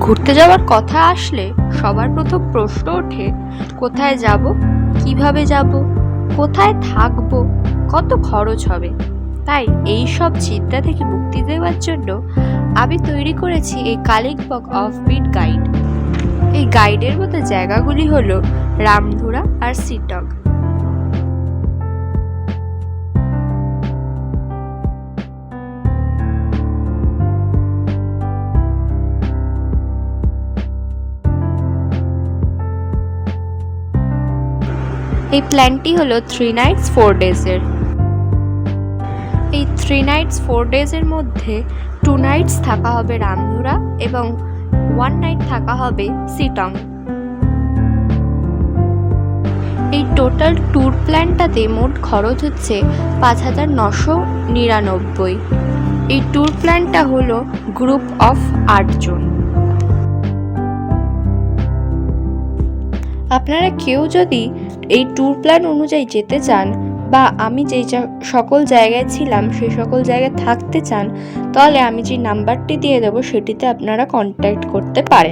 ঘুরতে যাওয়ার কথা আসলে সবার প্রথম প্রশ্ন ওঠে, কোথায় যাব, কিভাবে যাব, কোথায় থাকবো, কত খরচ হবে। তাই এই সব চিন্তা থেকে মুক্তি দেওয়ার জন্য আমি তৈরি করেছি এই কালিম্পং অফবিট গাইড। এই গাইডের মতো জায়গাগুলি হলো রামধুরা আর সিটং। এই প্ল্যানটি হলো 3 nights 4 days-এর। এই 3 nights 4 days-এর মধ্যে 2 nights থাকা হবে রামধুরা এবং 1 night থাকা হবে সিটং। এই টোটাল ট্যুর প্ল্যানটাতে মোট খরচ হচ্ছে 5,999। এই ট্যুর প্ল্যানটা হলো গ্রুপ অফ 8 জন। আপনারা কেউ যদি এই ট্যুর প্ল্যান অনুযায়ী যেতে চান বা আমি যেই সকল জায়গায় ছিলাম সেই সকল জায়গায় থাকতে চান, তাহলে আমি যে নাম্বারটি দিয়ে দেবো সেটিতে আপনারা কন্ট্যাক্ট করতে পারেন।